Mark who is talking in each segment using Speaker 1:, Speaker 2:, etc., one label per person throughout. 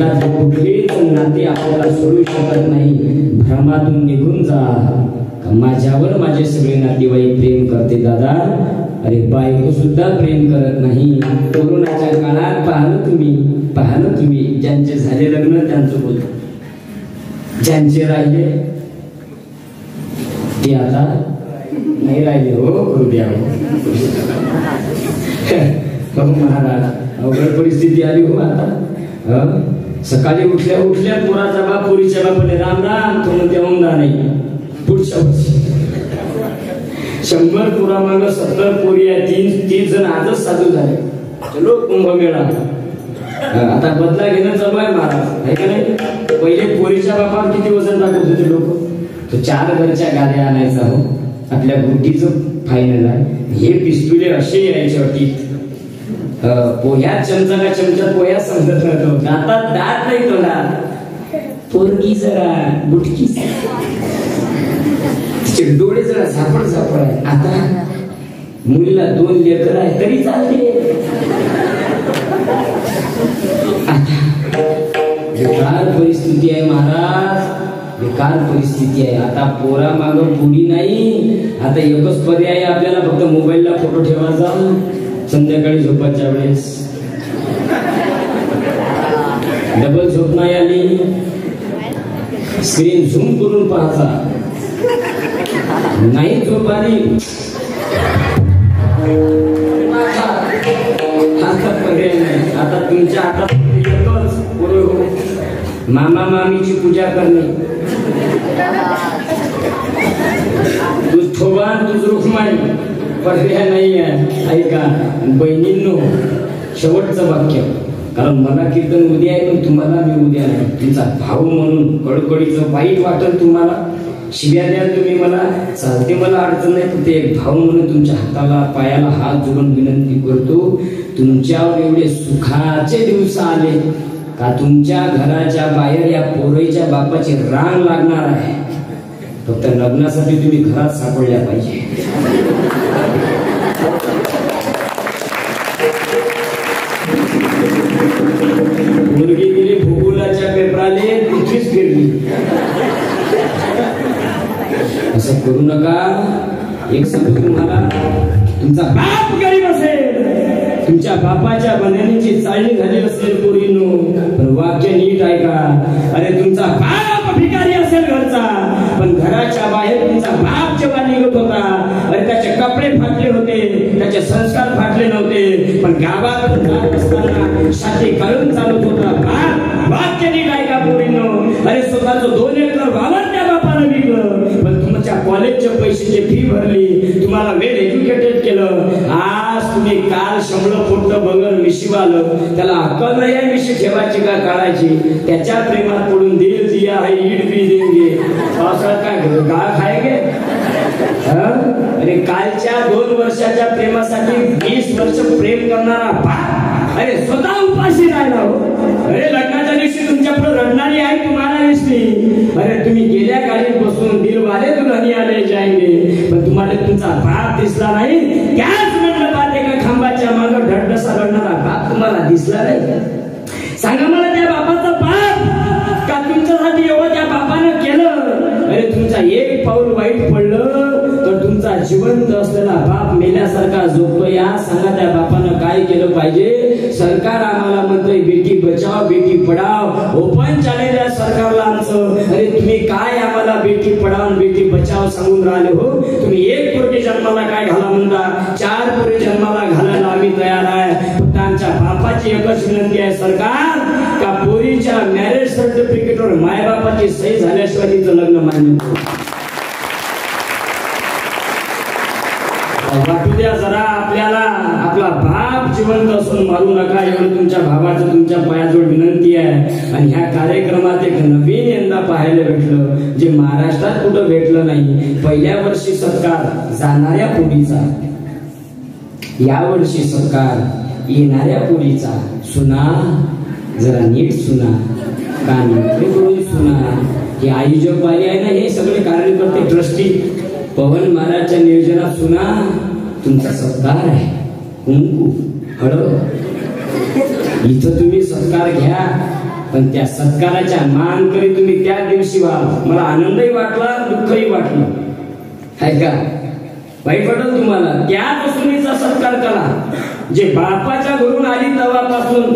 Speaker 1: कुठलीच नाते आपल्याला सोडू शकत नाही. भ्रमातून निघून जा. माझ्यावर माझे सगळे नातेवाईक प्रेम करते दादा, अरे बायको सुद्धा प्रेम करत नाही. कोरोनाच्या काळात पाहिलं तुम्ही ज्यांचे झाले लग्न त्यांचं बोल, ज्यांचे राहिले ते आता नाही राहिले. हो गुरुदेव, हो महाराज, अवघड परिस्थिती आली हो आता. सकाळी उठल्या पोराचा बाप पोरीच्या बापाने राम राम तो म्हणते औंधा नाही. पुढच्या वर्षी 100 पोरामाग 70 पोरी आहे. 3 जण आजच साधू झाले. चलो कुंभमेळा. आता बदला घेणं चालू आहे महाराज, आहे का नाही. पहिले पोरीच्या बापावर किती वजन टाकत होते लोक. तो 4 घरच्या गाड्या आणायचा हो. आपल्या गुटीचं फायनल आहे. हे पिस्तुले असे यायचे अटी. पोह्यात चमचा का चमचा पोह्यात समजत नव्हतो. दातात दात नाही तोंडात. पोरगी जरा बुटकी, तिचे डोळे जरा झापड आहे. आता मुलीला 2 लेकर आहे तरी चालते. बेकार परिस्थिती आहे महाराज, बेकार परिस्थिती आहे. आता पोरा माग पुरी नाही. आता एकच पर्याय आपल्याला, फक्त मोबाईलला फोटो ठेवायचा संध्याकाळी झोपायच्या वेळेस. डबल झोप नाही आली, स्क्रीन झूम करून पाहता. नाही झोप आली, आता पर्याय नाही. आता तुमच्या हातात मामा मामीची पूजा करणे. तू थोबान तुझ रुखमाई, पर्याय नाही आहे. ऐका बहिणींनो, शेवटचं वाक्य, कारण मला कीर्तन उद्या आहे पण तुम्हाला मी उद्या नाही. तुमचा भाऊ म्हणून कडकडीचं वाईट वाटत तुम्हाला, शिव्या द्याल तुम्ही मला, चालते, मला अडचण नाही. पण ते एक भाऊ म्हणून तुमच्या हाताला पायाला हात जोडून विनंती करतो, तुमच्यावर एवढे सुखाचे दिवस आले का तुमच्या घराच्या बाहेर या पोरीच्या बापाची रांग लागणार आहे. फक्त लग्नासाठी तुम्ही घरात सापडल्या पाहिजे. मुलगी गेली भूगोलाच्या पेपराले, तिथेच फिरली. असं करू नका. एक सांगतो तुम्हाला, तुमचा बाप गरीब असेल, तुमच्या बापाच्या बंधनाची चाळणी झाली असेल पोरींनो, पण वाक्य नीट ऐका. अरे तुमचा बाप भिकारी असेल घरचा, पण घराच्या बाहेर तुमचा बाप जेव्हा निघत होता, अरे त्याचे कपडे फाटले होते, त्याचे संस्कार फाटले नव्हते, पण गावात जात असताना छाती काढून चालत होता बाप. वाक्य नीट ऐका पोरींनो. अरे स्वतःचं 2 एकर वावर त्या बापानं विकलं, पण तुमच्या कॉलेजच्या पैशाची फी भरली, तुम्हाला वेल एज्युकेटेड केलं. आज तुम्ही काल 100 फुट बगर मिशी आलं, त्याला अक्कल नाही आहे मिशी ठेवायची का काढायची. त्याच्या प्रेमात पडून दिल दिया है ईड भी देंगे, पावसाळ्यात काय गाळ खायगे. अरे कालच्या 2 वर्षाच्या प्रेमासाठी 20 वर्ष प्रेम करणारा बाप, अरे स्वतः उपाशी राहिला हो. अरे लग्नाच्या दिवशी तुमच्या पुढे रडणारी आहे तुम्हाला दिसली. अरे तुम्ही गेल्या गाडीत बसून दिलवाले दुल्हनी आले जाएंगे, पण तुम्हाला तुमचा बाप दिसला नाही. त्याच म्हटलं बात एका खांबाच्या मागे ढडढसा रडणारा बाप तुम्हाला दिसला नाही. सांगा मला, त्या बापाचा बाप का तुमच्यासाठी एवढं त्या बापानं केलं. अरे तुमचा एक पाऊल वाईट पडलं तर तुमचा जिवंत असलेला बाप मेल्यासारखा झोपतो. या सांगा त्या बापानं काय केलं पाहिजे. सरकार आम्हाला म्हणतोय बेटी बचाव बेटी पढाव, ओपन चॅलेंज आहे सरकारला आमचं. अरे तुम्ही काय आम्हाला बेटी पढाव बेटी बचाव सांगून राहिले हो. तुम्ही 1 पोरगी जन्माला काय घाला म्हणता, 4 पोरी जन्माला घालायला आम्ही तयार आहे. फक्त आमच्या बापाची एकच विनंती आहे सरकार, का पोरीच्या मॅरेज सर्टिफिकेटवर मायबापाची सही झाल्याशिवाय तिचं लग्न मान्य वाटू द्या जरा आपल्याला. आपला बाप जिवंत असून मारू नका, एवढं तुमच्या भावाचं तुमच्या पायाजवळ विनंती आहे. आणि ह्या कार्यक्रमात एक नवीन यंदा पाहायला भेटलं, जे महाराष्ट्रात कुठं भेटलं नाही. पहिल्या वर्षी सत्कार जाणाऱ्या पोरीचा, या वर्षी सत्कार येणाऱ्या पोरीचा. सुना जरा नीट सुना, कानातले करून सुना. हे आयोजक वाले आहे ना, हे सगळे कार्यकर्ते ट्रस्टी पवन महाराजच्या नियोजनात सुना. तुमचा सत्कार आहे, कुंकू हळद इथं तुम्ही सत्कार घ्या. पण त्या सत्काराच्या मानकरी तुम्ही त्या दिवशी व्हा. मला आनंदही वाटला, दुःखही वाटलं. आहे का? वाईट वाटलं तुम्हाला? त्या वसुलीचा सत्कार करा जे बापाच्या घरून आली तेव्हापासून,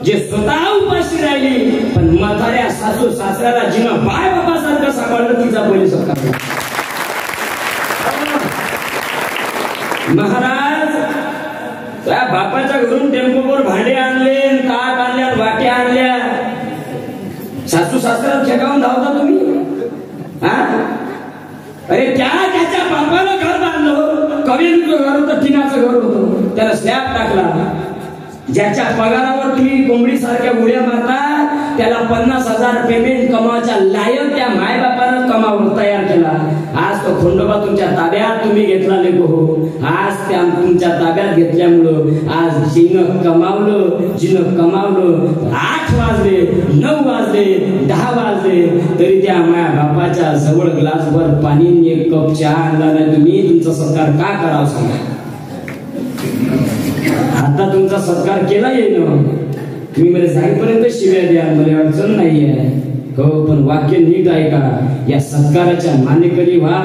Speaker 1: जे स्वतः उपाशी राहिली पण म्हाताऱ्या सासू सासऱ्याला जिनं बाय बापासारखं सांभाळलं, तिचा पहिले सत्कार करा. महाराज त्या बापाच्या घरून टेम्पोवर भांडे आणले, ताट आणल्या, वाट्या आणल्या, सासू सासऱ्याला खेळावून धावता तुम्ही. अरे त्याच्या बापाला घर बांधलं, कवीचं घर होतं, टिनाचं घर होतं, त्याला स्लॅब टाकला. ज्याच्या पगारावर तुम्ही कोंबडी सारख्या उड्या मारता त्याला 50,000 पेमेंट कमावायच्या लायक त्या मायबापानं कमावून तयार केला. आज तो खंडोबा तुमच्या ताब्यात तुम्ही घेतला लेको हो. आज त्या तुमच्या ताब्यात घेतल्यामुळं आज जिनं कमावलं 8 वाजले, 9 वाजले, 10 वाजले तरी त्या माया बापाच्या जवळ ग्लासभर पाणी, एक कप चहा आणला नाही. तुम्ही तुमचा सत्कार का करावा सांगा? आता तुमचा सत्कार केला येईल ना. तुम्ही मला जाईपर्यंत शिव्या द्या, मला अडचण नाहीये हो, पण वाक्य नीट ऐका. या सत्काराच्या मानेकरी व्हा.